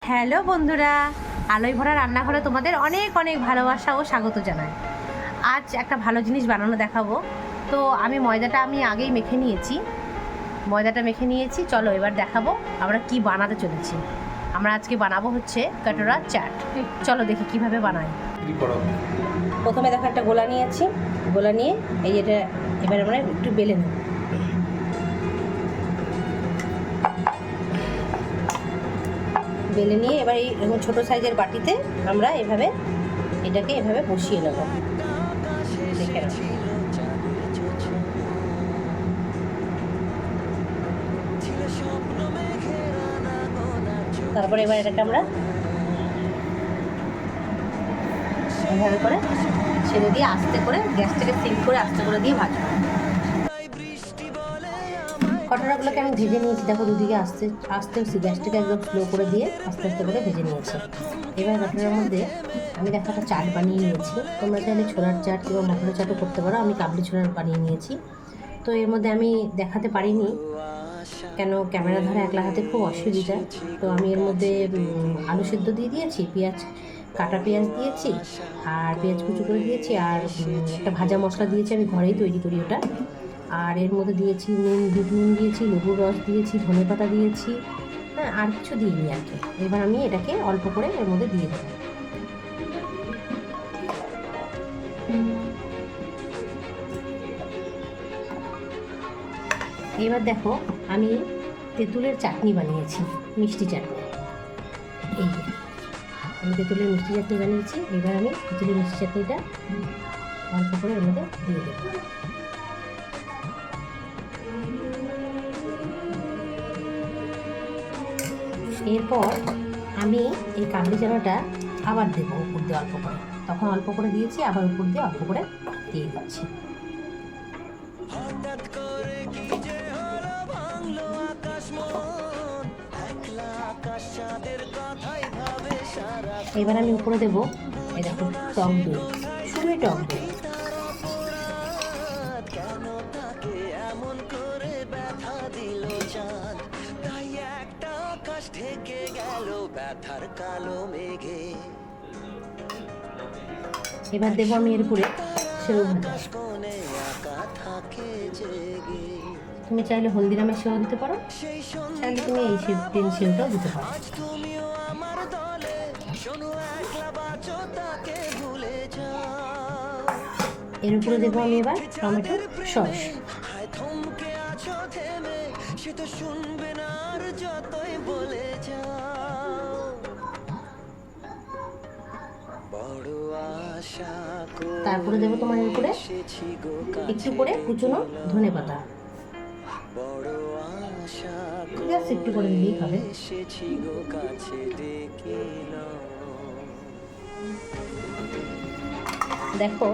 Hello বন্ধুরা, আলোয় ভরা রান্নাঘরে তোমাদের অনেক অনেক ভালোবাসা ও স্বাগত জানাই। আজ একটা ভালো জিনিস বানানো দেখাবো। তো আমি ময়দাটা আগেই মেখে নিয়েছি, চলো এবার দেখাবো আমরা কি বানাতে চলেছি। আমরা আজকে বানাবো হচ্ছে কাটোরা চাট। চলো দেখি কিভাবে বানাই। প্রথমে দেখো একটা গোলা নিয়েছি, গোলা নিয়ে এই যেটা এবার আমরা একটু বেলে নেব। বেলে নিয়ে এবার এই ছোটো সাইজের বাটিতে আমরা এটাকে এভাবে বসিয়ে নেব। দেখে নাও। তারপরে এবার এটাকে আমরা এভাবে করে ছেড়ে দিয়ে আস্তে করে গ্যাসটাকে সিম করে আস্তে করে দিয়ে ভাজবো। কটরাগুলোকে আমি ভেজে নিয়েছি, দেখো দুদিকে আস্তে আস্তে গ্যাসটাকে একদম স্লো করে দিয়ে আস্তে আস্তে করে ভেজে নিয়েছি। এবার কটরার মধ্যে আমি দেখো একটা চাট বানিয়ে নিয়েছি। তোমরা চাইলে ছোলার চাট কিংবা মটরের চাটও করতে পারো। আমি কাবলি ছোলার বানিয়ে নিয়েছি। তো এর মধ্যে আমি দেখাতে পারিনি, কেন ক্যামেরা ধরা একলা হাতে খুব অসুবিধা। তো আমি এর মধ্যে আলু সেদ্ধ দিয়ে দিয়েছি, কাটা পেঁয়াজ দিয়েছি, আর পেঁয়াজ কুচি করে দিয়েছি, আর একটা ভাজা মশলা দিয়েছি, আমি ঘরেই তৈরি করি ওটা। আর এর মধ্যে দিয়েছি নুন দিয়েছি, লেবুর রস দিয়েছি, ধনেপাতা দিয়েছি, হ্যাঁ, আর কিছু দিইনি আর কি। এবার আমি এটাকে অল্প করে এর মধ্যে দিয়ে দেবো। এবার দেখো আমি তেঁতুলের চাটনি বানিয়েছি, মিষ্টি চাটনি। এই যে আমি তেঁতুলের মিষ্টি চাটনি বানিয়েছি। এবার আমি তেঁতুলের মিষ্টি চাটনিটা অল্প করে এর মধ্যে দিয়ে দেবো। এরপর আমি এই কাবলি চানাটা আবার দেবো উপর দিয়ে অল্প করে। তখন অল্প করে দিয়েছি, আবার উপর দিয়ে অল্প করে দিয়ে দিচ্ছি। এবার আমি উপরে দেবো এই দেখো টক দই, শুধুই টক দই। এবার দেবো আমি এর উপরে সেও ভাজা। তুমি চাইলে হলদিরামের সেও দিতে পারো, চাইলে তুমি এই প্লেন সেওটাও দিতে পারো। এর উপরে দেবো আমি এবার টমেটো সস। তারপরে দেবো তোমার এর উপরে একটু করে কুচনো ধনেপাতা, জাস্ট একটু করে দিলেই হবে। দেখো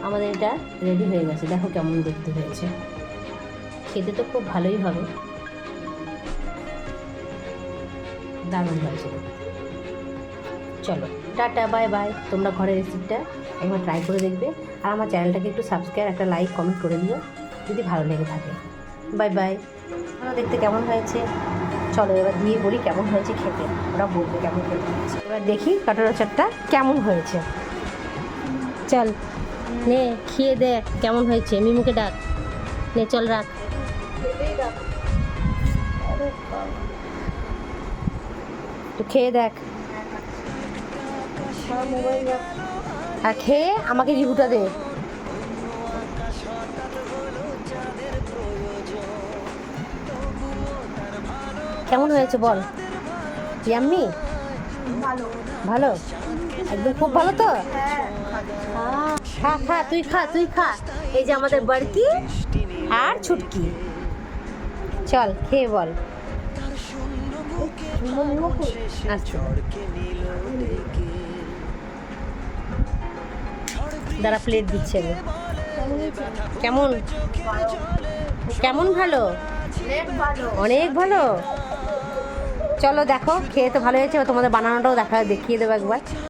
আমাদের এটা রেডি হয়ে গেছে, দেখো কেমন দেখতে হয়েছে। খেতে তো খুব ভালোই হবে, দারুণ হয়েছে। চলো টাটা, বাই বাই। তোমরা ঘরের রেসিপিটা একবার ট্রাই করে দেখবে, আর আমার চ্যানেলটাকে একটু সাবস্ক্রাইব, একটা লাইক, কমেন্ট করে দিও যদি ভালো লেগে থাকে। Bye bye. দেখতে কেমন হয়েছে চলো এবার দিয়ে বলি কেমন হয়েছে খেতে, ওরা বলবে কেমন খেতে হয়েছে। এবার দেখি কাটোরা চাটটা কেমন হয়েছে। চল নে খেয়ে দেখ কেমন হয়েছে, মিমুকে ডাক, নে চল রাখ। তো খেয়ে দেখ, আর খেয়ে আমাকে রিভিউটা দে। কেমন হয়েছে বল। ইয়াম্মি, ভালো, একদম খুব ভালো। তো খা খা, তুই খা। এই যে আমাদের বড়কি আর ছুটকি, চল খেয়ে বল। আচ্ছা দাঁড়া, প্লেট দিচ্ছে। কেমন কেমন ভালো, অনেক ভালো। চলো দেখো খেয়ে তো ভালো হয়েছে, তোমাদের বানানোটাও দেখিয়ে দেবো একবার।